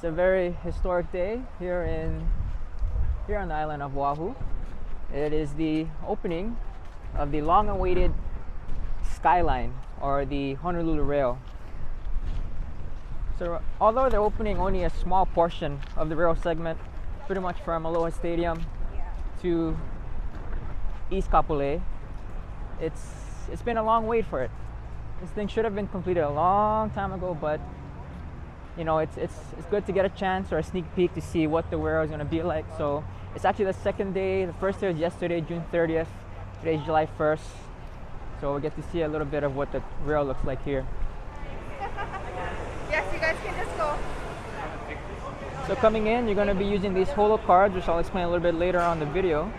It's a very historic day here on the island of Oahu. It is the opening of the long-awaited Skyline, or the Honolulu rail. So although they're opening only a small portion of the rail segment, pretty much from Aloha Stadium to East Kapolei, it's been a long wait for it. This thing should have been completed a long time ago, but you know, it's good to get a chance or a sneak peek to see what the rail is going to be like. So it's actually the second day. The first day was yesterday, June 30th. Today's July 1st. So we get to see a little bit of what the rail looks like here. Yes, you guys can just go. So coming in, you're going to be using these Holo cards, which I'll explain a little bit later on the video.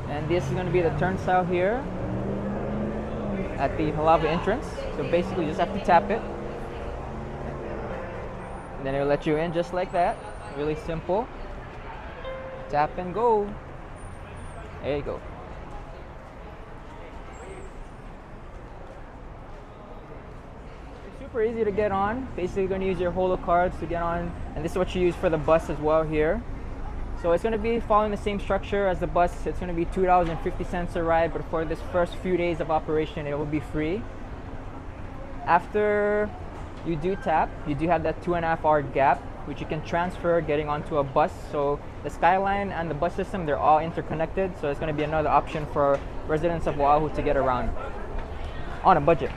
And this is going to be the turnstile here at the Halawa entrance. So basically you just have to tap it. And then it'll let you in just like that. Really simple. Tap and go. There you go. It's super easy to get on. Basically you're going to use your Holo cards to get on. And this is what you use for the bus as well here. So it's going to be following the same structure as the bus. It's going to be $2.50 a ride, but for this first few days of operation, it will be free. After you do tap, you do have that 2.5-hour gap, which you can transfer getting onto a bus. So the Skyline and the bus system, they're all interconnected. So it's going to be another option for residents of Oahu to get around on a budget.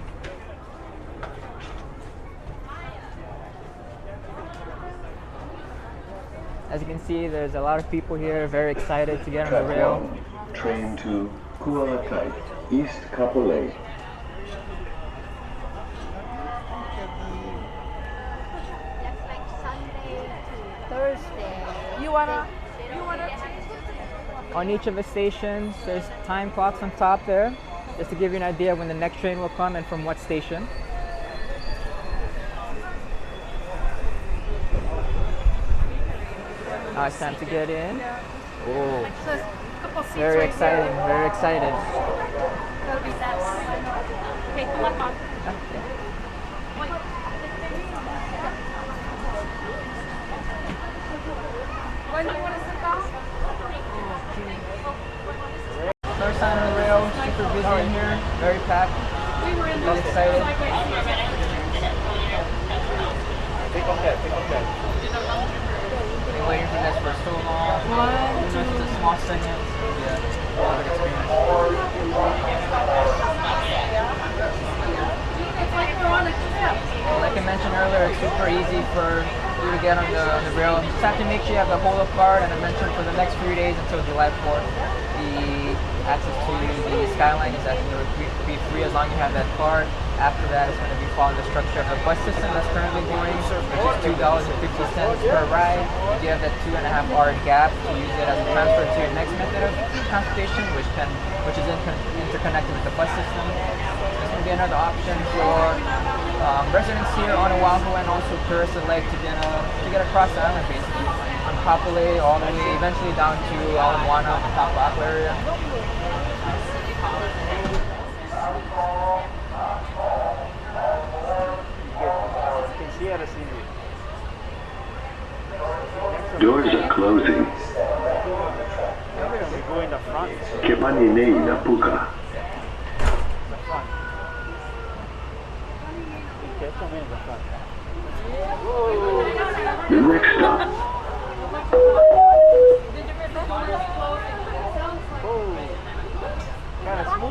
As you can see, there's a lot of people here very excited to get on the rail. Train to Kualakai, East Kapolei. That's like Sunday to Thursday. You wanna? On each of the stations, there's time clocks on top there, just to give you an idea of when the next train will come and from what station. Now it's time to get in. Oh, very exciting, very excited. That'll be that one. Okay, come on. When do you want to sit down? First time on the rail, super busy in here, very packed. Really excited. Take off that. Been waiting for this for so long. It's just a small segment. Yeah, love it experience. It's like we're on a trip. Like I mentioned earlier, it's super easy for you to get on the rail. You just have to make sure you have the Holo card, and I mentioned for the next few days until July 4th, the access to the Skyline is actually going to be free as long as you have that card. After that, it's going to be following the structure of the bus system that's currently going, which is $2.50 per ride. You have that 2.5-hour gap to use it as a transfer to your next method of transportation, which is interconnected with the bus system. There's going to be another option for residents here on Oahu and also tourists alike to get across the island, basically, from Kapolei all the way eventually down to Ala the Kapolei area. Doors are closing. Kepanine na puka. The next stop.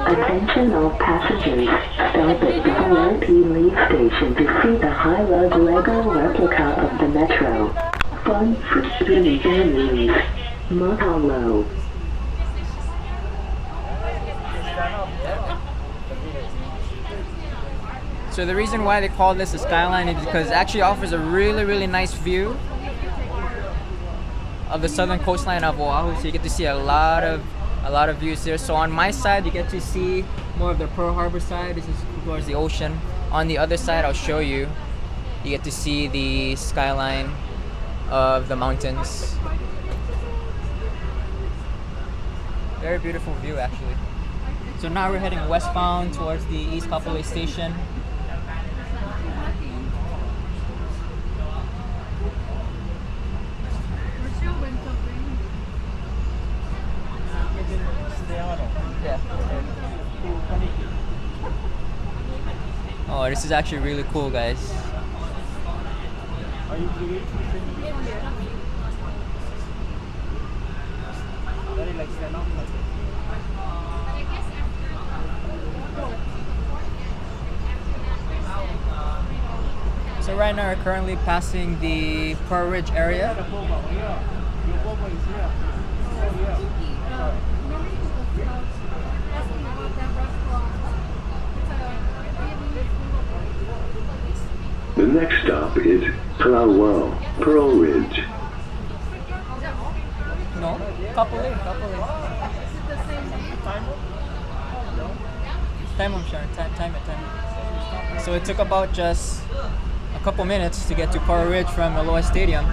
Attention all passengers, stop at the VIP leave station to see the high-res Lego replica of the metro. Fun for student families. Mahalo. So the reason why they call this a Skyline is because it actually offers a really nice view of the southern coastline of Oahu. So you get to see a lot of views here. So on my side, you get to see more of the Pearl Harbor side. This is towards the ocean. On the other side, I'll show you. You get to see the skyline of the mountains. Very beautiful view, actually. So now we're heading westbound towards the East Kapolei station. Oh, this is actually really cool, guys. So right now we're currently passing the Pearl Ridge area. The next stop is Kalawao, Pearl Ridge. No? Kapolei. Time, I'm sure. Time it. So it took about just a couple minutes to get to Pearl Ridge from Aloha Stadium.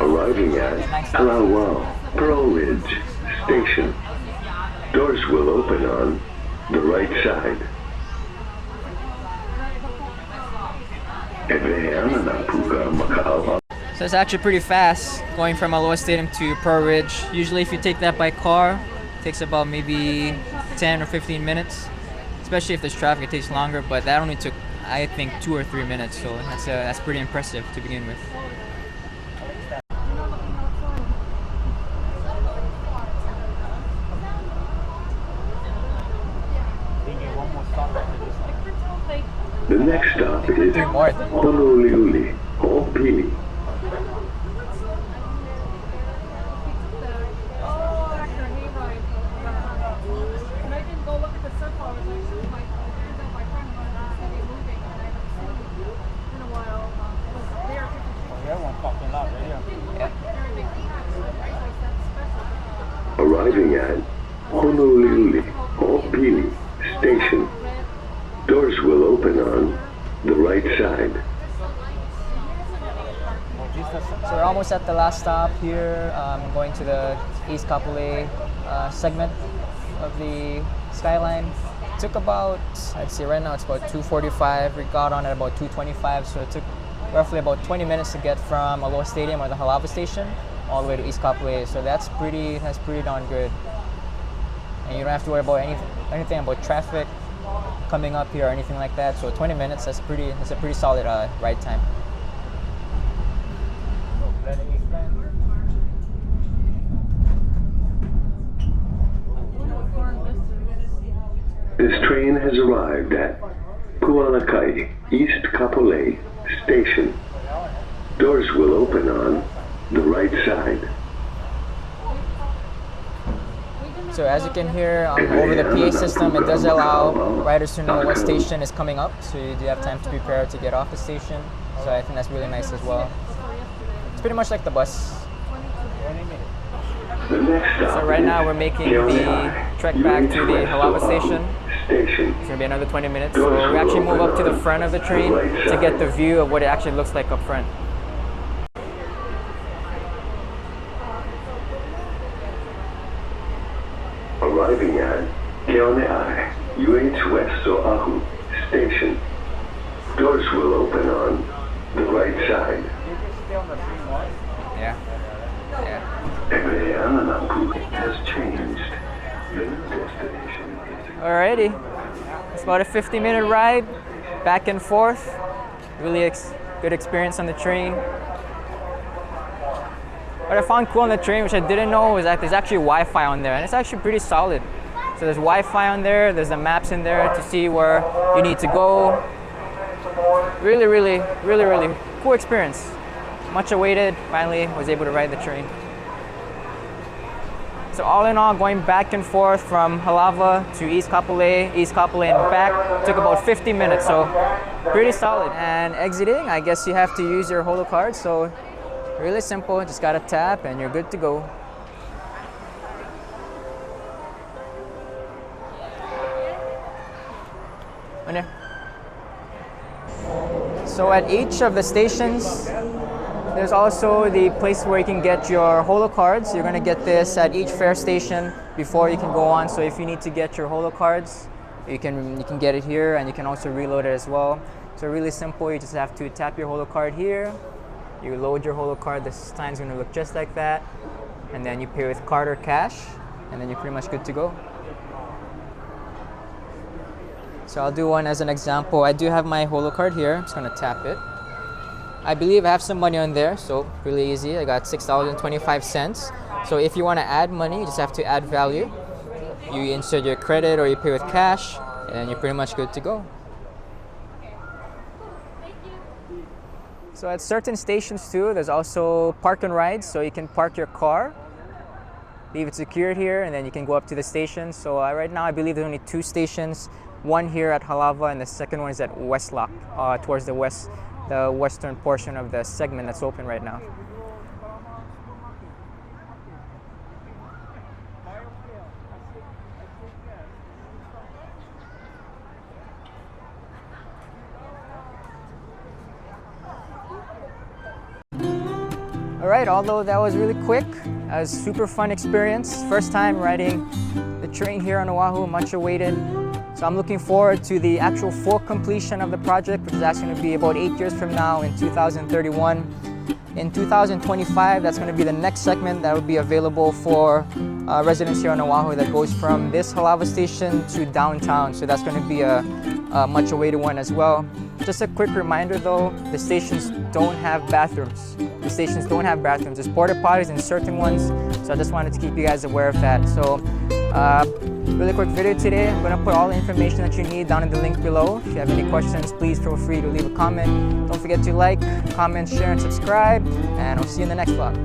Arriving at Kalawao, Pearl Ridge Station. Doors will open on the right side. So it's actually pretty fast going from Aloha Stadium to Pearl Ridge. Usually if you take that by car, it takes about maybe 10 or 15 minutes. Especially if there's traffic, it takes longer, but that only took, I think, 2 or 3 minutes. So that's pretty impressive to begin with. The next stop is Honolulu, Pili. Arriving at Honolulu, Pili Station. Doors will open on the right side. So we're almost at the last stop here, going to the East Kapolei segment of the Skyline. It took about, I'd say right now it's about 2:45. We got on at about 2:25, so it took roughly about 20 minutes to get from Aloha Stadium or the Aloha Station all the way to East Kapolei. So that's pretty darn good. And you don't have to worry about anything about traffic coming up here or anything like that. So 20 minutes, that's a pretty solid ride time. This train has arrived at Pualakai, East Kapolei Station. Doors will open on the right side. So as you can hear over the PA system, it does allow riders to know what station is coming up, so you do have time to prepare to get off the station. So I think that's really nice as well. It's pretty much like the bus. So right now we're making the trek back to the Aloha Station. It's going to be another 20 minutes. So we actually move up to the front of the train to get the view of what it actually looks like up front. Arriving at Keaunai, UH West Oahu Station. Doors will open on the right side. Yeah. Has changed. The destination is... Alrighty. It's about a 50-minute ride, back and forth. Really good experience on the train. What I found cool on the train, which I didn't know, is that there's actually Wi-Fi on there, and it's actually pretty solid. So there's Wi-Fi on there, there's the maps in there to see where you need to go. Really cool experience. Much awaited, finally was able to ride the train. So all in all, going back and forth from Halawa to East Kapolei and back took about 50 minutes, so pretty solid. And exiting, I guess you have to use your Holo card, so really simple, just gotta tap and you're good to go. So at each of the stations, there's also the place where you can get your Holo cards. You're gonna get this at each fare station before you can go on. So if you need to get your Holo cards, you can get it here, and you can also reload it as well. So really simple, you just have to tap your Holo card here. You load your Holo card, this time's gonna look just like that. And then you pay with card or cash. and then you're pretty much good to go. So I'll do one as an example. I do have my Holo card here. I'm just gonna tap it. I believe I have some money on there, so really easy. I got 6,025 cents. So if you want to add money, you just have to add value. You insert your credit or you pay with cash, and you're pretty much good to go. So at certain stations too, there's also park and rides, so you can park your car, leave it secured here, and then you can go up to the station. So right now I believe there's only 2 stations. One here at Halawa, and the second one is at Westlock, towards the western portion of the segment that's open right now. All right, although that was really quick, it was a super fun experience. First time riding the train here on Oahu, much awaited. So I'm looking forward to the actual full completion of the project, which is actually going to be about 8 years from now in 2031. In 2025, that's going to be the next segment that will be available for residents here on Oahu, that goes from this Halawa station to downtown. So that's going to be a much awaited one as well. Just a quick reminder though, the stations don't have bathrooms. The stations don't have bathrooms. There's porta potties in certain ones. So I just wanted to keep you guys aware of that. So really quick video today. I'm going to put all the information that you need down in the link below. If you have any questions, please feel free to leave a comment. Don't forget to like, comment, share, and subscribe. And I'll see you in the next vlog.